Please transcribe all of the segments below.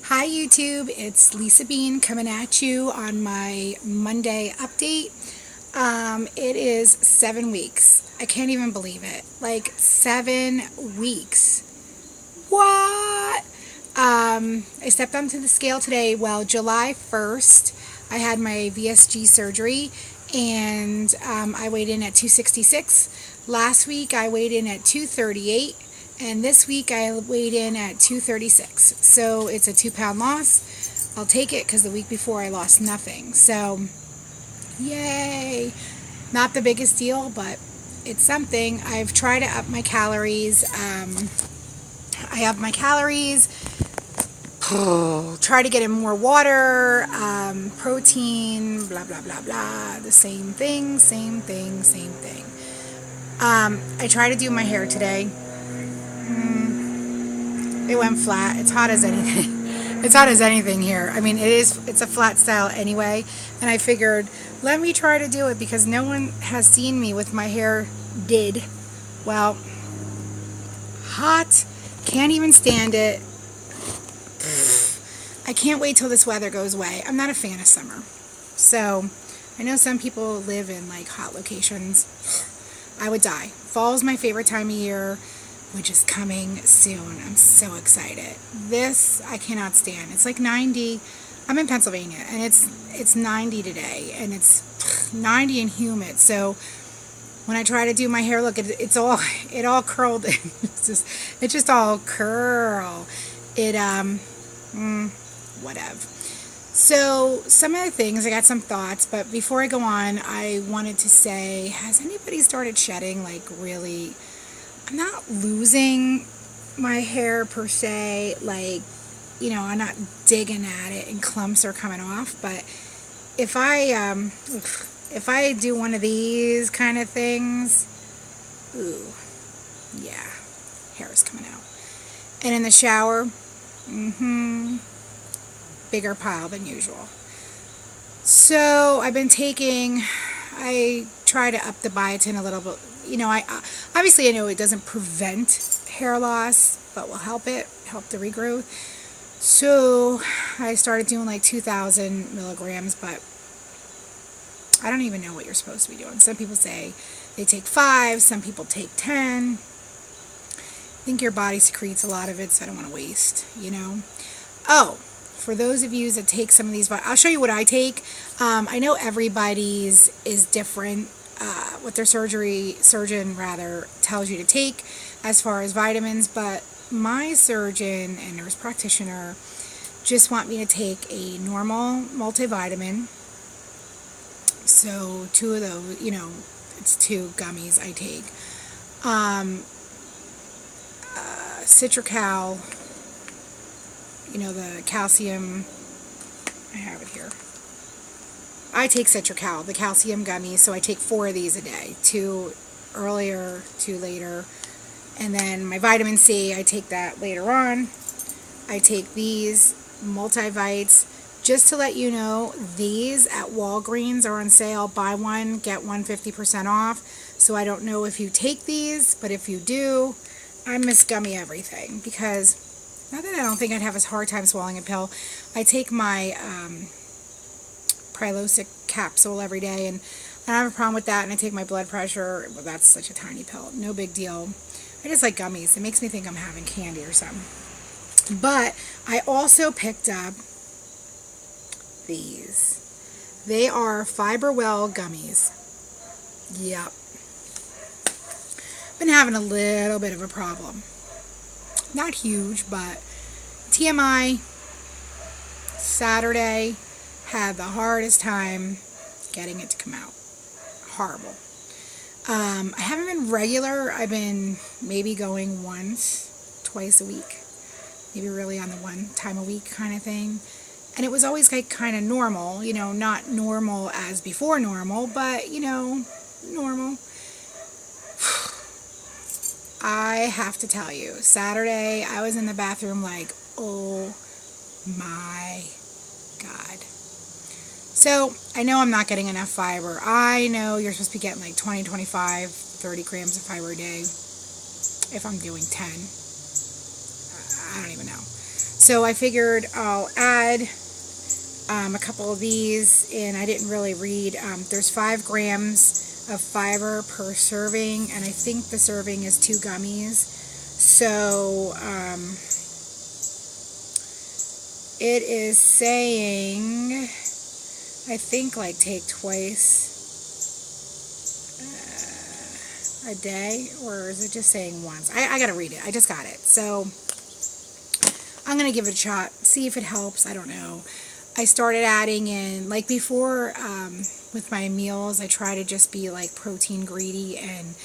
Hi YouTube, it's Lisa Bean coming at you on my Monday update. It is 7 weeks. I can't even believe it. Like 7 weeks. What? I stepped onto the scale today. Well, July 1st, I had my VSG surgery and I weighed in at 266. Last week I weighed in at 238. And this week I weighed in at 236. So it's a 2-pound loss. I'll take it because the week before I lost nothing. So, yay. Not the biggest deal, but it's something. I've tried to up my calories. I up my calories. Try to get in more water, protein, blah, blah, blah, blah. The same thing, same thing, same thing. I tried to do my hair today. It went flat. It's hot as anything. It's hot as anything here. I mean, it's a flat style anyway. And I figured, let me try to do it because no one has seen me with my hair did. Well, hot. Can't even stand it. I can't wait till this weather goes away. I'm not a fan of summer. So, I know some people live in like hot locations. I would die. Fall's my favorite time of year, which is coming soon. I'm so excited. This I cannot stand. It's like 90. I'm in Pennsylvania and it's 90 today and it's 90 and humid. So when I try to do my hair, look, it all curled. It just all curl. Whatever. So some of the things, I got some thoughts, but before I go on, I wanted to say, has anybody started shedding like really? I'm not losing my hair per se, like, I'm not digging at it and clumps are coming off, but if I do one of these kind of things, ooh, yeah, hair is coming out. And in the shower, bigger pile than usual. So I try to up the biotin a little bit. I know it doesn't prevent hair loss, but will help the regrowth. So I started doing like 2,000 milligrams, but I don't even know what you're supposed to be doing. Some people say they take 5, some people take 10. I think your body secretes a lot of it, so I don't want to waste, Oh, for those of you that take some of these, I'll show you what I take. I know everybody's is different. What their surgeon tells you to take as far as vitamins, but my surgeon and nurse practitioner just want me to take a normal multivitamin. So 2 of those, it's 2 gummies I take. Citracal, the calcium, I have it here. I take Citracal, the calcium gummies, so I take 4 of these a day. 2 earlier, 2 later. And then my vitamin C, I take that later on. I take these multivites. Just to let you know, these at Walgreens are on sale. Buy one, get one 50% off. So I don't know if you take these, but if you do, I miss gummy everything. Because, not that I don't think I'd have a hard time swallowing a pill. I take my Prilosec capsule every day, and I don't have a problem with that, and I take my blood pressure. Well, that's such a tiny pill. No big deal. I just like gummies. It makes me think I'm having candy or something. But I also picked up these. They are FiberWell gummies. Yep. Been having a little bit of a problem. Not huge, but TMI, Saturday, had the hardest time getting it to come out. Horrible. I haven't been regular. I've been maybe going once, twice a week. Maybe really on the 1 time a week kind of thing. And it was always like kind of normal, not normal as before normal, but, normal. I have to tell you, Saturday, I was in the bathroom like, oh my God. So, I know I'm not getting enough fiber. I know you're supposed to be getting like 20, 25, 30 grams of fiber a day if I'm doing 10. I don't even know. So I figured I'll add a couple of these, and I didn't really read. There's 5 grams of fiber per serving, and I think the serving is 2 gummies. So it is saying, I think, like, take twice a day, or is it just saying once? I gotta read it. I just got it. So I'm gonna give it a shot, see if it helps. I don't know. I started adding in, like before, with my meals, I try to just be like protein greedy and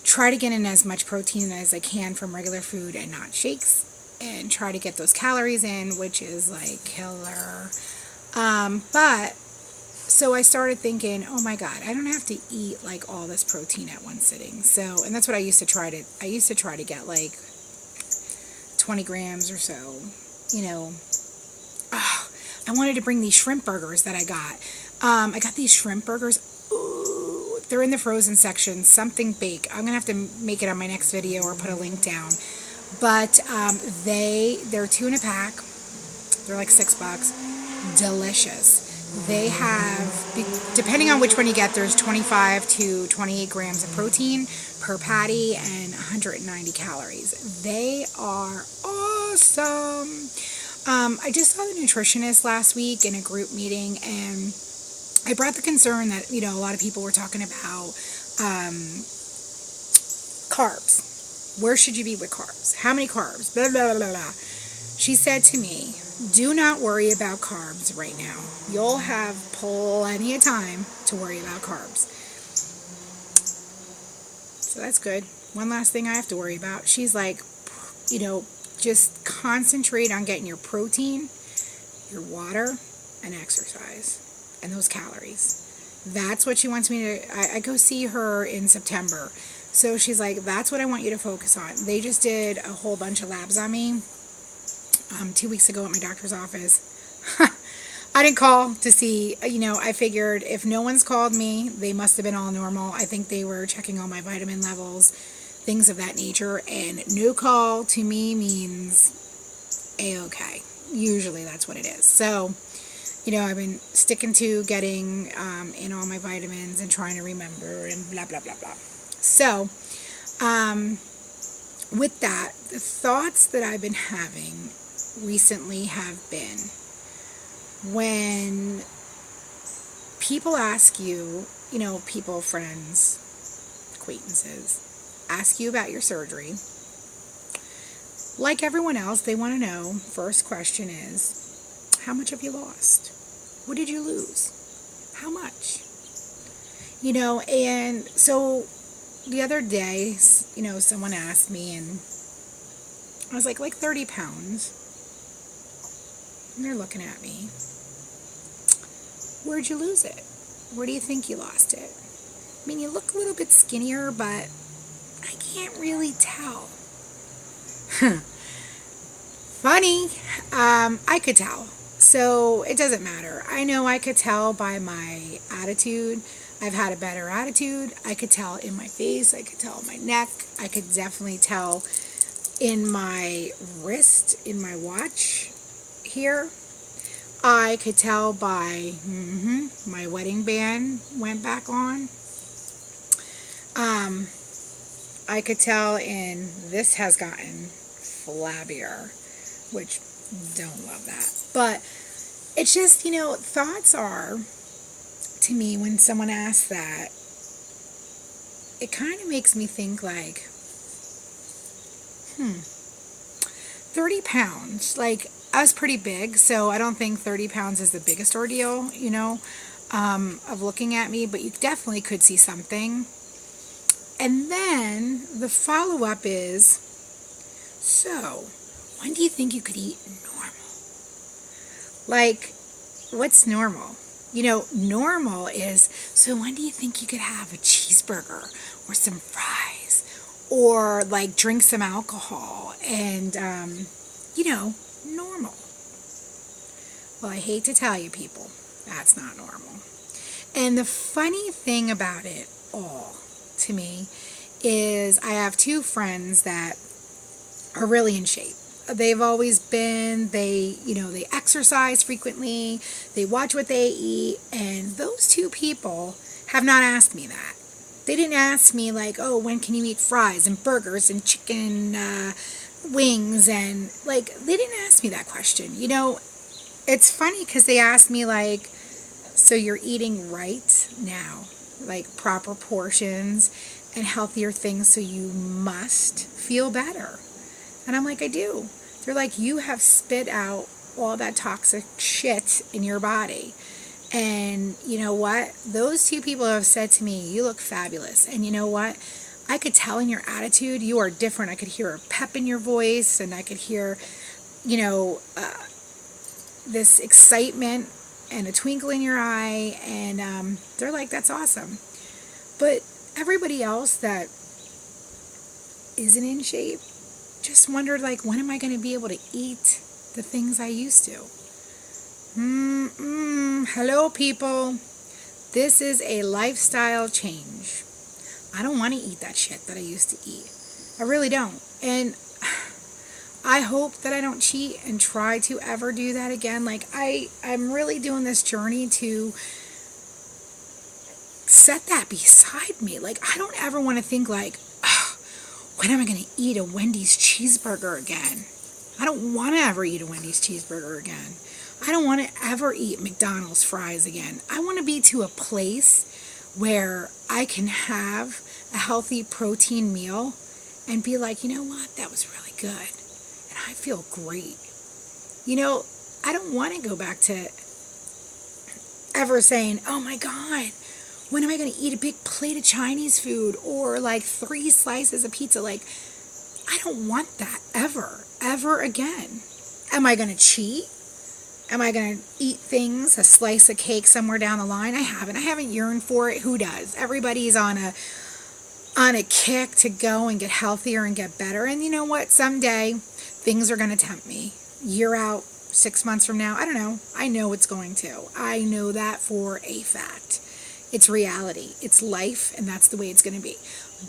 try to get in as much protein as I can from regular food and not shakes, and try to get those calories in, which is like killer. But so I started thinking, oh my God, I don't have to eat like all this protein at one sitting. So, and that's what I used to try to get like 20 grams or so, you know. Oh, I wanted to bring these shrimp burgers that I got. I got these shrimp burgers. Ooh, they're in the frozen section, something bake. I'm gonna have to make it on my next video or put a link down. But they're 2 in a pack. They're like $6. Delicious. They have, depending on which one you get, there's 25 to 28 grams of protein per patty and 190 calories. They are awesome. I just saw the nutritionist last week in a group meeting, and I brought the concern that, you know, a lot of people were talking about carbs. Where should you be with carbs? How many carbs? Blah, blah, blah, blah. She said to me, do not worry about carbs right now. You'll have plenty of time to worry about carbs. So that's good. One last thing I have to worry about. She's like, you know, just concentrate on getting your protein, your water, and exercise, and those calories. That's what she wants me to. I go see her in September. So she's like, that's what I want you to focus on. They just did a whole bunch of labs on me 2 weeks ago at my doctor's office. I didn't call to see, you know, I figured if no one's called me, they must have been all normal. I think they were checking all my vitamin levels, things of that nature, and no call to me means A-okay. Usually that's what it is. So, you know, I've been sticking to getting in all my vitamins and trying to remember and blah, blah, blah, blah. So, with that, the thoughts that I've been having recently have been, when people ask you, you know, people, friends, acquaintances, ask you about your surgery, like everyone else, they want to know, first question is, how much have you lost? What did you lose? How much? You know, and so the other day, you know, someone asked me, and I was like 30 pounds. And they're looking at me. Where'd you lose it? Where do you think you lost it? I mean, you look a little bit skinnier, but I can't really tell. Funny. I could tell. So it doesn't matter. I know I could tell by my attitude. I've had a better attitude. I could tell in my face. I could tell in my neck. I could definitely tell in my wrist, in my watch here. I could tell by my wedding band went back on. I could tell in this has gotten flabbier, which don't love that. But it's just, you know, thoughts are, to me, when someone asks that, it kind of makes me think like, 30 pounds, like, I was pretty big, so I don't think 30 pounds is the biggest ordeal, you know, of looking at me, but you definitely could see something. And then the follow-up is, so, when do you think you could eat normal? Like, what's normal? You know, normal is, so when do you think you could have a cheeseburger or some fries or, like, drink some alcohol and, you know, normal. Well, I hate to tell you people, that's not normal. And the funny thing about it all, to me, is I have 2 friends that are really in shape. they've always been, they exercise frequently, they watch what they eat, and those two people have not asked me that. They didn't ask me like, oh, when can you eat fries and burgers and chicken wings, and like, they didn't ask me that question. It's funny because they asked me like, so you're eating right now, like proper portions and healthier things, so you must feel better. And I'm like, I do. They're like, you have spit out all that toxic shit in your body. And you know what? Those two people have said to me, you look fabulous. And you know what? I could tell in your attitude, you are different. I could hear a pep in your voice, and I could hear, this excitement and a twinkle in your eye. And they're like, that's awesome. But everybody else that isn't in shape just wondered, like, when am I going to be able to eat the things I used to? Hello, people. This is a lifestyle change. I don't want to eat that shit that I used to eat. I really don't. And I hope that I don't cheat and try to ever do that again. Like, I'm really doing this journey to set that beside me. Like, I don't ever want to think like, when am I going to eat a Wendy's cheeseburger again? I don't want to ever eat a Wendy's cheeseburger again. I don't want to ever eat McDonald's fries again. I want to be to a place where I can have a healthy protein meal and be like, you know what, that was really good. And I feel great. I don't want to go back to ever saying, oh my God, when am I going to eat a big plate of Chinese food or like 3 slices of pizza? Like, I don't want that ever again. Am I going to cheat? Am I going to eat things, a slice of cake somewhere down the line? I haven't yearned for it. Who does? Everybody's on a kick to go and get healthier and get better. And you know what? Someday things are going to tempt me. Year out, 6 months from now, I don't know. I know it's going to. I know that for a fact. It's reality. It's life, and that's the way it's going to be.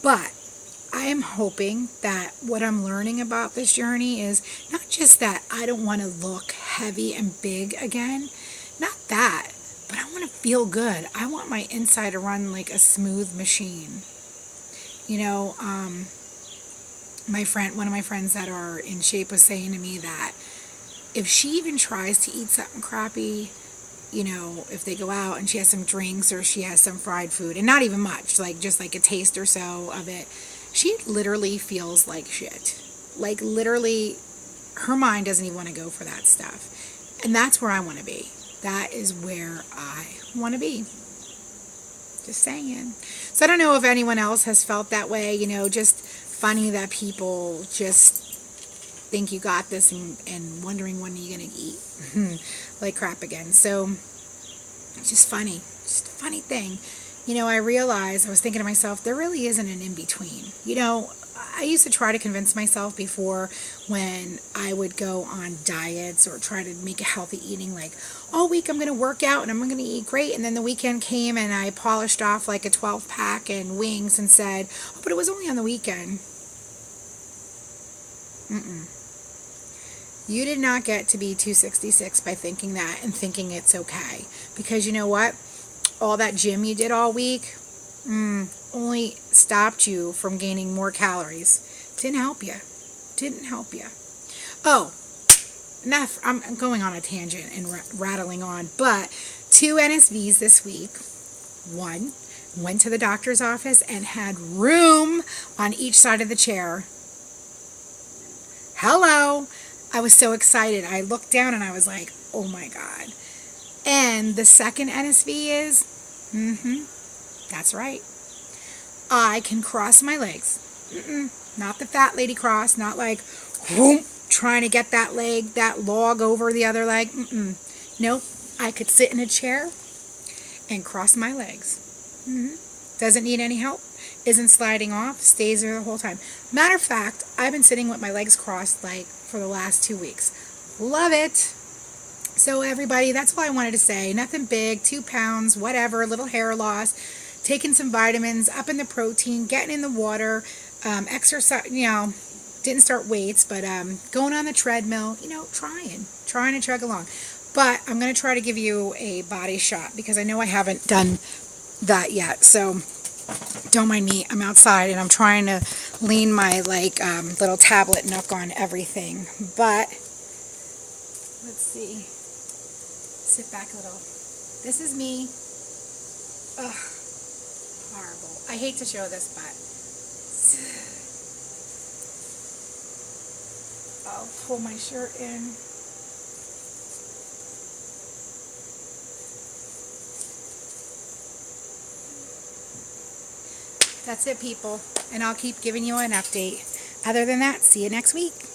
But I am hoping that what I'm learning about this journey is not just that I don't want to look heavy and big again. Not that. But I want to feel good. I want my inside to run like a smooth machine. One of my friends that are in shape was saying to me that if she even tries to eat something crappy, if they go out and she has some drinks or she has some fried food, and not even much, like just like a taste or so of it, she literally feels like shit. Like, literally, her mind doesn't even want to go for that stuff. And that's where I want to be. That is where I want to be. Just saying. So I don't know if anyone else has felt that way. Just funny that people just think you got this and wondering when you're going to eat like crap again. So it's just funny. Just a funny thing. I realized, I was thinking to myself, there really isn't an in-between. I used to try to convince myself before when I would go on diets or try to make a healthy eating, like, all week I'm going to work out and I'm going to eat great. And then the weekend came and I polished off like a 12-pack and wings and said, oh, but it was only on the weekend. You did not get to be 266 by thinking that and thinking it's okay. Because you know what? All that gym you did all week only stopped you from gaining more calories. Didn't help you. Oh, enough. I'm going on a tangent and rattling on. But 2 NSVs this week. 1 went to the doctor's office and had room on each side of the chair. Hello. I was so excited. I looked down and I was like, oh my God. And the second NSV is, that's right. I can cross my legs. Not the fat lady cross, not like, whoop, trying to get that leg, that log over the other leg. Nope. I could sit in a chair and cross my legs. Doesn't need any help. Isn't sliding off. Stays there the whole time. Matter of fact, I've been sitting with my legs crossed like for the last 2 weeks. Love it. So everybody, that's all I wanted to say. Nothing big, 2 pounds, whatever, a little hair loss, taking some vitamins, up in the protein, getting in the water, exercise, didn't start weights, but going on the treadmill, trying to chug along. But I'm going to try to give you a body shot because I know I haven't done that yet. So don't mind me. I'm outside and I'm trying to lean my little tablet nook on everything. But let's see. Sit back a little. This is me. Ugh, horrible. I hate to show this, but I'll pull my shirt in. That's it, people. And I'll keep giving you an update. Other than that, see you next week.